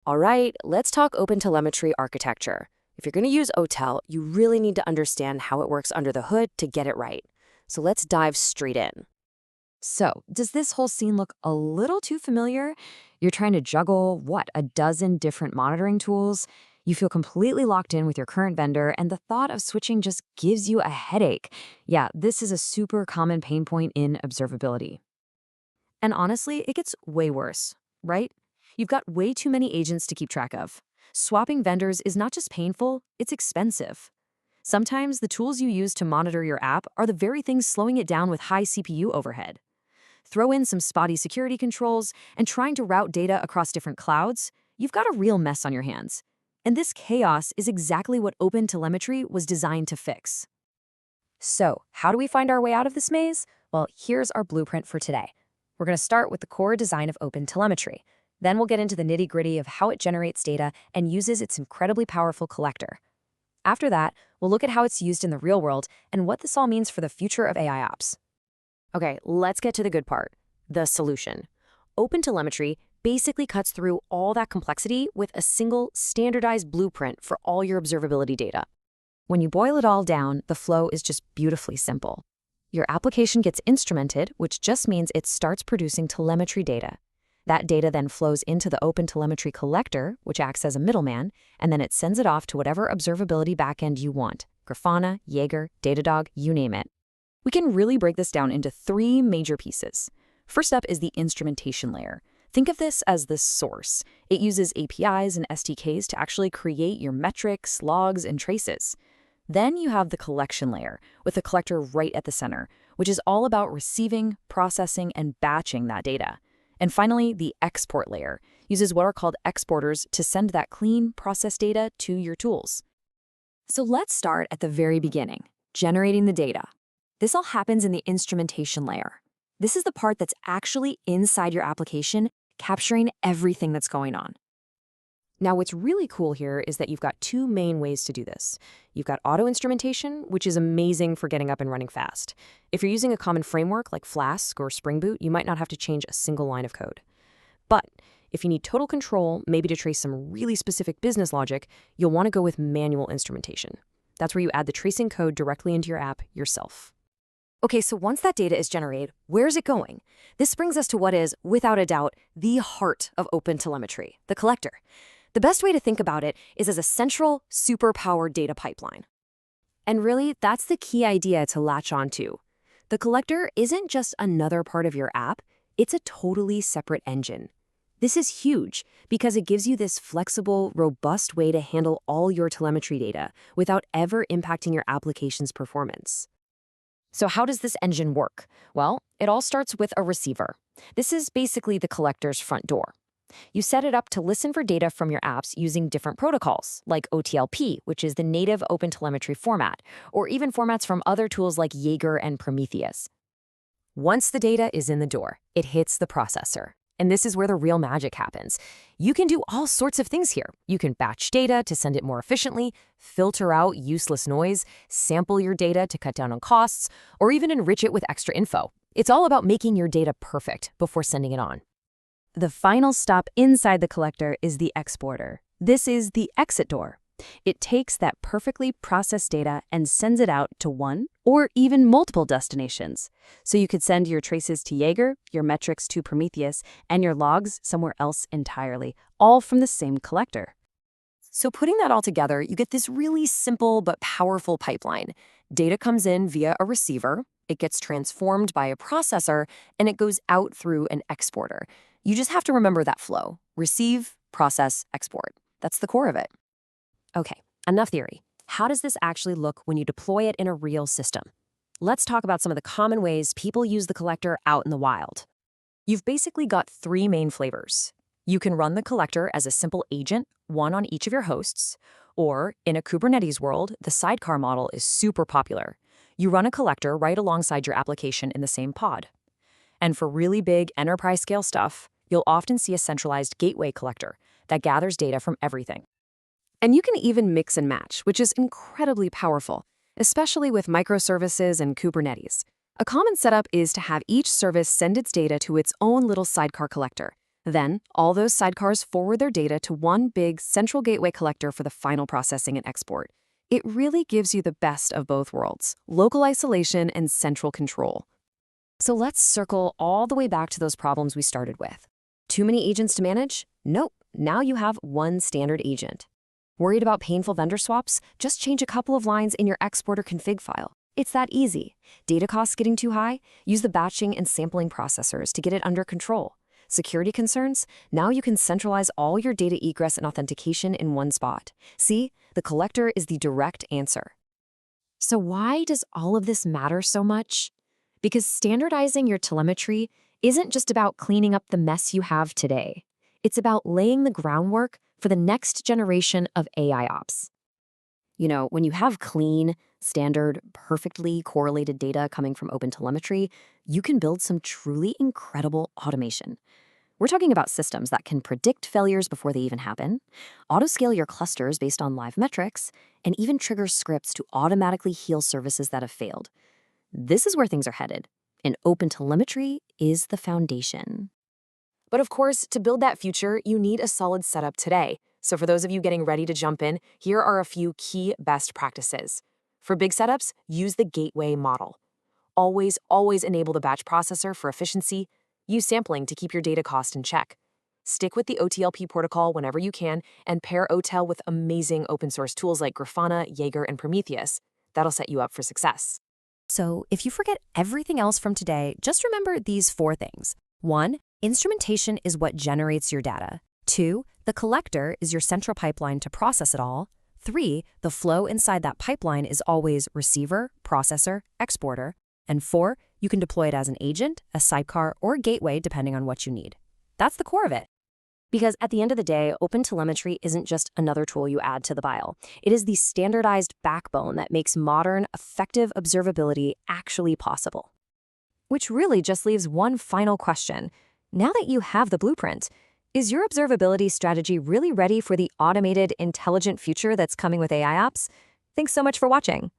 All right, let's talk OpenTelemetry architecture. If you're going to use OTel, you really need to understand how it works under the hood to get it right. So let's dive straight in. So, does this whole scene look a little too familiar? You're trying to juggle, a dozen different monitoring tools? You feel completely locked in with your current vendor, and the thought of switching just gives you a headache. Yeah, this is a super common pain point in observability. And honestly, it gets way worse, right? You've got way too many agents to keep track of. Swapping vendors is not just painful, it's expensive. Sometimes the tools you use to monitor your app are the very things slowing it down with high CPU overhead. Throw in some spotty security controls, and trying to route data across different clouds, you've got a real mess on your hands. And this chaos is exactly what OpenTelemetry was designed to fix. So, how do we find our way out of this maze? Well, here's our blueprint for today. We're going to start with the core design of OpenTelemetry. Then we'll get into the nitty-gritty of how it generates data and uses its incredibly powerful collector. After that, we'll look at how it's used in the real world and what this all means for the future of AIOps. Okay, let's get to the good part, the solution. OpenTelemetry basically cuts through all that complexity with a single standardized blueprint for all your observability data. When you boil it all down, the flow is just beautifully simple. Your application gets instrumented, which just means it starts producing telemetry data. That data then flows into the OpenTelemetry collector, which acts as a middleman, and then it sends it off to whatever observability backend you want: Grafana, Jaeger, Datadog, you name it. We can really break this down into three major pieces. First up is the instrumentation layer. Think of this as the source. It uses APIs and SDKs to actually create your metrics, logs, and traces. Then you have the collection layer, with the collector right at the center, which is all about receiving, processing, and batching that data. And finally, the export layer uses what are called exporters to send that clean, processed data to your tools. So let's start at the very beginning, generating the data. This all happens in the instrumentation layer. This is the part that's actually inside your application, capturing everything that's going on. Now, what's really cool here is that you've got two main ways to do this. You've got auto-instrumentation, which is amazing for getting up and running fast. If you're using a common framework like Flask or Spring Boot, you might not have to change a single line of code. But if you need total control, maybe to trace some really specific business logic, you'll want to go with manual instrumentation. That's where you add the tracing code directly into your app yourself. Okay, so once that data is generated, where's it going? This brings us to what is, without a doubt, the heart of OpenTelemetry, the collector. The best way to think about it is as a central, super-powered data pipeline. And really, that's the key idea to latch on to. The collector isn't just another part of your app, it's a totally separate engine. This is huge because it gives you this flexible, robust way to handle all your telemetry data without ever impacting your application's performance. So how does this engine work? Well, it all starts with a receiver. This is basically the collector's front door. You set it up to listen for data from your apps using different protocols, like OTLP, which is the native OpenTelemetry format, or even formats from other tools like Jaeger and Prometheus. Once the data is in the door, it hits the processor. And this is where the real magic happens. You can do all sorts of things here. You can batch data to send it more efficiently, filter out useless noise, sample your data to cut down on costs, or even enrich it with extra info. It's all about making your data perfect before sending it on. The final stop inside the collector is the exporter. This is the exit door. It takes that perfectly processed data and sends it out to one or even multiple destinations. So you could send your traces to Jaeger, your metrics to Prometheus, and your logs somewhere else entirely, all from the same collector. So putting that all together, you get this really simple but powerful pipeline. Data comes in via a receiver, it gets transformed by a processor, and it goes out through an exporter. You just have to remember that flow. Receive, process, export. That's the core of it. Okay, enough theory. How does this actually look when you deploy it in a real system? Let's talk about some of the common ways people use the collector out in the wild. You've basically got three main flavors. You can run the collector as a simple agent, one on each of your hosts, or in a Kubernetes world, the sidecar model is super popular. You run a collector right alongside your application in the same pod. And for really big enterprise-scale stuff, you'll often see a centralized gateway collector that gathers data from everything. And you can even mix and match, which is incredibly powerful, especially with microservices and Kubernetes. A common setup is to have each service send its data to its own little sidecar collector. Then, all those sidecars forward their data to one big central gateway collector for the final processing and export. It really gives you the best of both worlds, local isolation and central control. So let's circle all the way back to those problems we started with. Too many agents to manage? Nope. Now you have one standard agent. Worried about painful vendor swaps? Just change a couple of lines in your exporter config file. It's that easy. Data costs getting too high? Use the batching and sampling processors to get it under control. Security concerns? Now you can centralize all your data egress and authentication in one spot. See, the collector is the direct answer. So why does all of this matter so much? Because standardizing your telemetry isn't just about cleaning up the mess you have today. It's about laying the groundwork for the next generation of AIOps. You know, when you have clean, standard, perfectly correlated data coming from OpenTelemetry, you can build some truly incredible automation. We're talking about systems that can predict failures before they even happen, auto-scale your clusters based on live metrics, and even trigger scripts to automatically heal services that have failed. This is where things are headed, and OpenTelemetry is the foundation. But of course, to build that future, you need a solid setup today. So for those of you getting ready to jump in, here are a few key best practices. For big setups, use the gateway model. Always enable the batch processor for efficiency. Use sampling to keep your data cost in check. Stick with the OTLP protocol whenever you can, and pair OTel with amazing open source tools like Grafana, Jaeger, and Prometheus. That'll set you up for success. So if you forget everything else from today, just remember these 4 things. 1, instrumentation is what generates your data. 2, the collector is your central pipeline to process it all. 3, the flow inside that pipeline is always receiver, processor, exporter. And 4, you can deploy it as an agent, a sidecar, or a gateway depending on what you need. That's the core of it. Because at the end of the day, OpenTelemetry isn't just another tool you add to the pile. It is the standardized backbone that makes modern, effective observability actually possible. Which really just leaves one final question. Now that you have the blueprint, is your observability strategy really ready for the automated, intelligent future that's coming with AIOps? Thanks so much for watching.